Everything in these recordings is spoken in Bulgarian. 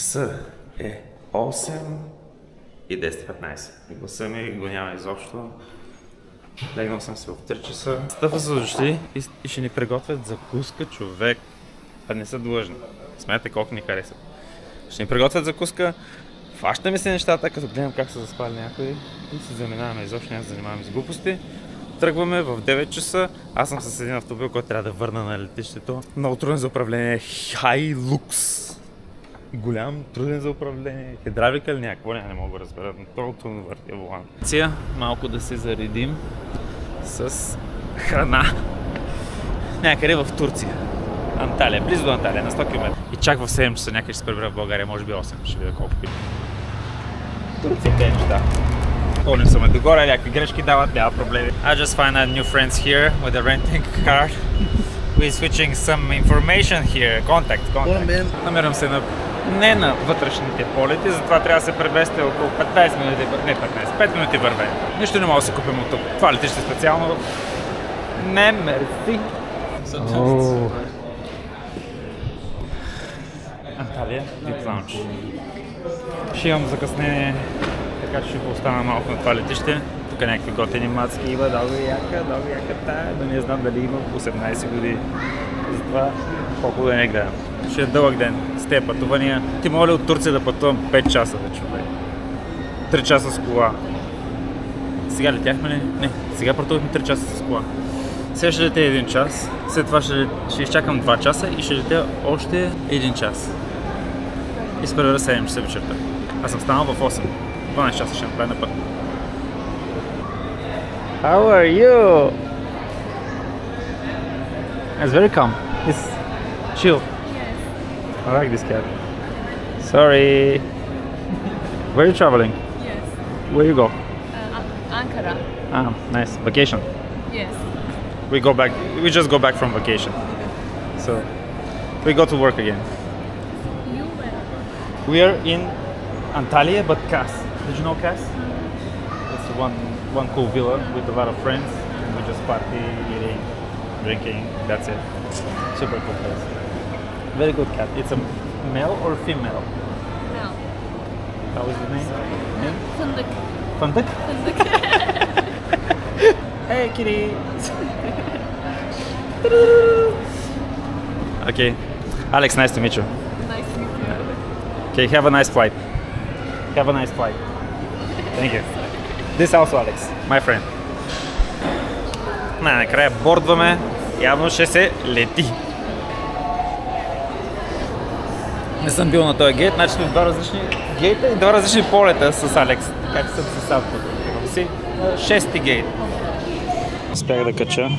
Часа е 8 и 10:15. Гласа ми го няма изобщо. Легнал съм се в 3 часа. Стъпва са дошли и ще ни приготвят закуска, човек. А не са длъжни. Смятате колко ни харесват. Ще ни приготвят закуска. Фащаме се нещата, като гледам как са заспали някои и се заминаваме. Изобщо няма да занимаваме с глупости. Тръгваме в 9 часа. Аз съм с един автомобил, който трябва да върна на летището. Много труден за управление. Hilux. Голям, труден за управление. Хидравлика ли някакво? Не мога да разбера. Много трудно въртя волан. Малко да се заредим с храна. Някъде в Турция. Анталия, близо до Анталия, на 100 км. И чак в 7 часа някъде ще се прибера в България, може би 8. Ще видя колко пи. Турция те неща. Ходим съм догоре, някакви грешки дават, няма проблеми. I just find out new friends here with a renting car. We're switching some information here. Contact. Намирам се не на вътрешните полети, затова трябва да се преместя около 15 минути, не 15, 5 минути върве. Нищо не мога да се купим от тук. Това летище специално. Не, мерси. Анталия, VIP Lounge. Ще имам закъснение, така че ще остана малко на това летище. Тук някакви готини мацки има, дълго яка тая, но не знам дали има 18 години. Затова по-хубаво да не гледам. Ще е дълъг ден с тези пътувания. Ти мога ли от Турция да пътувам 5 часа, бе, човек? 3 часа с кола. Сега летяхме ли? Не, сега пътувахме 3 часа с кола. Сега ще летя 1 час, след това ще изчакам 2 часа и ще летя още 1 час. И спревера 7 часа вечерта. Аз съм станал в 8. 12 часа ще направя на път. How are you? It's very calm. It's chill. Yes. I like this cat. Sorry. Where are you traveling? Yes. Where you go? Ankara. Ah, nice. Vacation. Yes. We just go back from vacation. So we go to work again. You where? We are in Antalya, but Kars. Did you know Kars? It's one cool villa with a lot of friends. We just party, eating, drinking. That's it. Super cool place. Very good cat. It's a male or female? No. How is the name? Yeah? Fındık. Fındık? Fındık. Hey kitty! Okay. Alex, nice to meet you. Nice to meet you. Okay, have a nice flight. Have a nice flight. Thank you. This also Alex, my friend. Накрая бордваме. Явно ще се лети. Не съм бил на този гейт, значи сме 2 различни гейта и 2 различни полета с Алекс. Така че съм се сам подготвил си. 6-ти гейт. Успях да кача.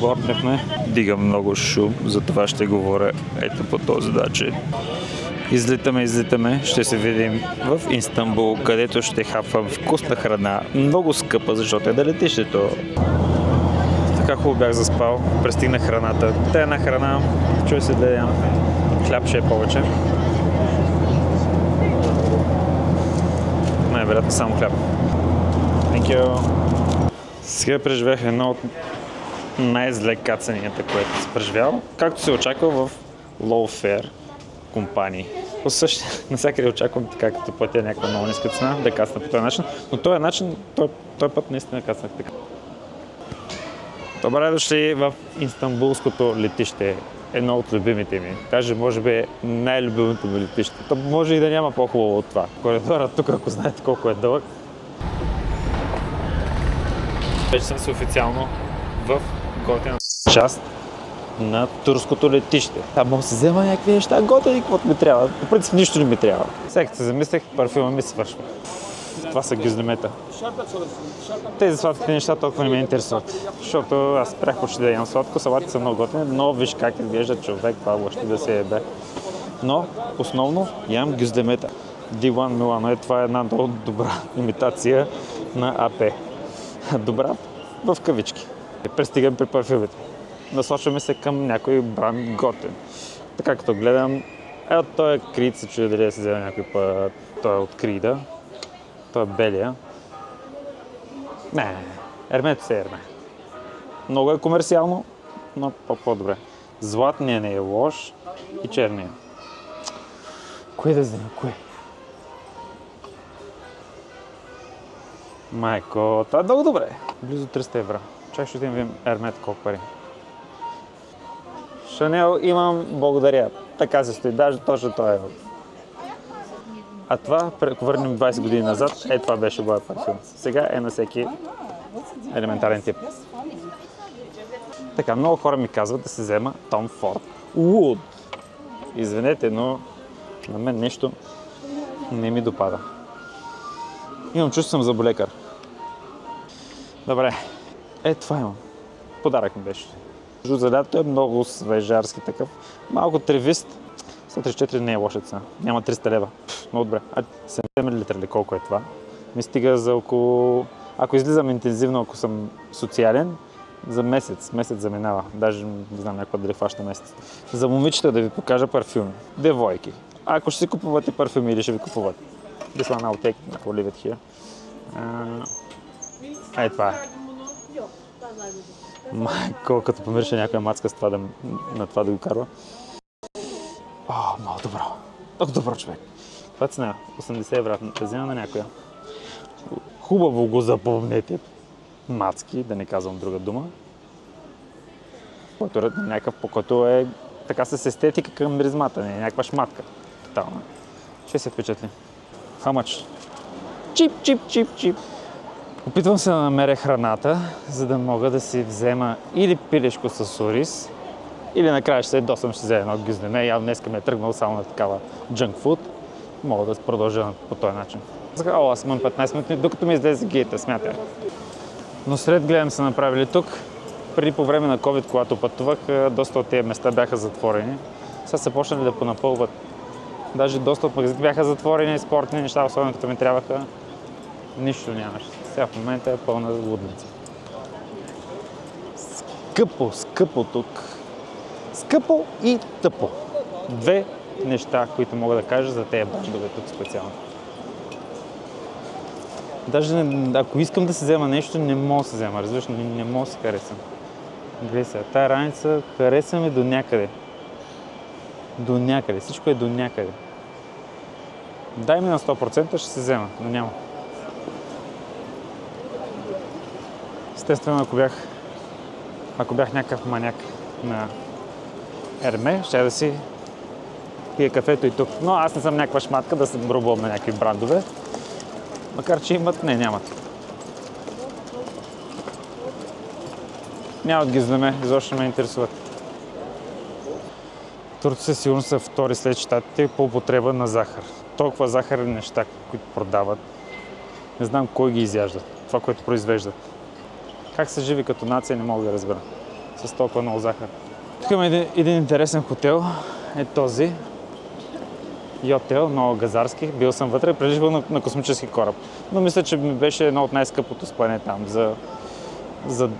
Борднахме. Дигам много шум, затова ще говоря ето по този начин. Излитаме. Ще се видим в Истанбул, където ще хапвам вкусна храна. Много скъпа, защото е да летището. Така хубаво бях заспал. Пристигна храната. Та една храна. Чуй се да ям. Хляб ще е повече. Най-вероятно само хляб. Thank you. Сега преживях едно от най-зле кацанията, което съм преживял. Както се очаква в low fare компании. По същия, навсякъде очаквам така, като платя някаква много ниска цена, да кацна по този начин. Но този начин, този път наистина кацнах така. Добре дошли в Истанбулското летище. Едно от любимите ми. Даже може би е най-любимото ми летище. То може и да няма по-хубаво от това. Коридорът тук, ако знаете колко е дълъг. Вече съм си официално в готина част на турското летище. Там мога да се взема някакви неща, готини, каквото ми трябва. По принцип нищо не ми трябва. Сега като се замислях, парфюма ми свършва. Това са гюзлемета. Тези сладките неща толкова не ме интересуват. Защото аз спрях почти да ям сладко, салатите са много готини, но виж как изглежда човек, това въобще да се ебе. Но основно ям гюзлемета. D1 Milano, това е една много добра имитация на АП. Добра в кавички. Пристигам при парфюмите. Насочваме се към някой бранд готин. Така като гледам, той е Creed, се чуя дали да се взема някой път. Той е от Creed. Той е белия. Не, Ермето се Ерме. Много е комерциално, но по-добре. Златният не е лош и черния. Кое да взема? Кое? Майко, това е много добре. Близо 300 евро. Чак ще видим Ермет колко пари. Шанел имам, благодаря. Така се стои, даже точно това е. А това, ако върнем 20 години назад, това беше моя парфюм. Сега е на всеки елементарен тип. Така, много хора ми казват да се взема Tom Ford Wood. Извинете, но на мен нещо не ми допада. Имам чувство, съм заболекар. Добре, това имам. Подарък ми беше. За лято е много свежарски такъв. Малко тревист. 134 не е лоша цена. Няма 300 лева. Много добре. 70 мл ли колко е това? Ми стига за около... Ако излизам интензивно, ако съм социален, за месец. Месец заминава. Даже не знам някаква дали фаща месец. За момичета да ви покажа парфюми. Девойки. Ако ще си купувате парфюми или ще ви купувате. This one I'll take, I'll leave it here. Това е. Майко, като помириша някоя мацка с това на това да го карва. Много добро. Много добро, човек. Това цена 80 евро. Взема на някоя. Хубаво го запомнете. Мацки, да не казвам друга дума. Който е някакъв, по който е така с естетика към миризмата. Не е някаква шматка. Тотално. Ще се впечатли. How much? Чип. Опитвам се да намеря храната, за да мога да си взема или пилешко с ориз, или накрая ще се досъм, ще взема едно гюзнеме. Явно днеска ме е тръгнал само на такава junk food. Мога да продължа по този начин. Аз имам 15 минути, докато ми излезе гейта, смятай. Но сред гледам са направили тук. Преди по време на COVID, когато пътувах, доста от тези места бяха затворени. Сега са почнали да понапълват. Даже доста от магазини бяха затворени, спортни неща, особено като ми трябваха. Нищо нямаше. Сега в момента е пълна лудница. Скъпо тук. Скъпо и тъпо. Две неща, които мога да кажа за тези брандове тук специално. Даже ако искам да се взема нещо, не мога да се взема. Разбираш, не мога да се харесам. Гледай сега, тая раница хареса ми до някъде. До някъде. Всичко е до някъде. Дай ми на 100%, ще се взема, но няма. Естествено, ако бях някакъв маняк на Ерме, ще да си пия кафето и тук. Но аз не съм някаква шматка да се брубвам на някакви брандове. Макар че имат, нямат. Нямат ги знаме, изобщо ме интересуват. Турците сигурно са втори след щатите по употреба на захар. Толкова захарни неща, които продават. Не знам кой ги изяжда. Това, което произвеждат. Как се живи като нация, не мога да разбера. С толкова много захар. Тук има един интересен хотел. Е този. Йотел, много газарски. Бил съм вътре, приличал на космически кораб. Но мисля, че ми беше едно от най-скъпото спане там. За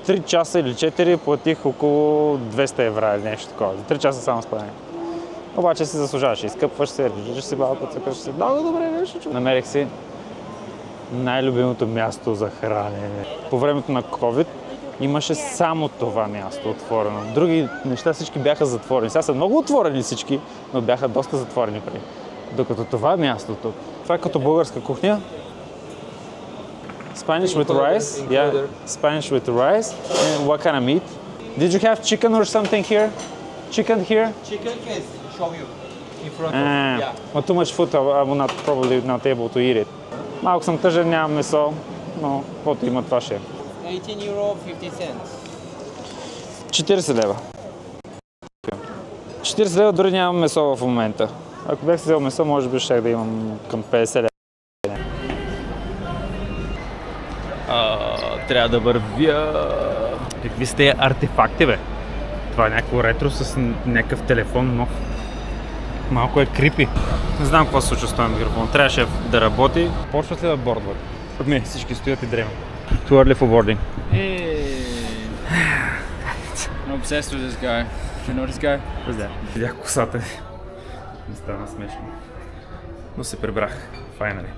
3 часа или 4 платих около 200 евро или нещо такова. За 3 часа само спане. Обаче си заслужаваш. Изкъпваш се, режиш си малко, цъкаш се. Много добре нещо. Намерих си най-любимото място за хранене. По времето на COVID имаше само това място отворено. Други неща всички бяха затворени. Сега са много отворени всички, но бяха доста затворени преди. Докато това място тук. Това е като българска кухня. Spanish with rice. Yeah, Spanish with rice. And what kind of meat? Did you have chicken or something here? Chicken here? Chicken, yes, show you in front of you. Yeah. But too much food, I will not probably not able to eat it. Малко съм тъжен, нямам месо, но каквото има, това ще е. 18 euro 50 cents. 40 лева. 40 лева дори нямам месо в момента. Ако бях си взел месо, може би щях да имам към 50 лева. Трябва да вървя. Какви сте артефакти, бе? Това е някакво ретро с някакъв телефон нов. Малко е крипи. Не знам какво се случва с този микрофон. Трябваше да работи. Почват ли да бордват? Не, всички стоят и дремат. Too early for boarding. I'm obsessed with this guy. You know this guy? Видях косата. Не стана смешно. Но се прибрах. Finally.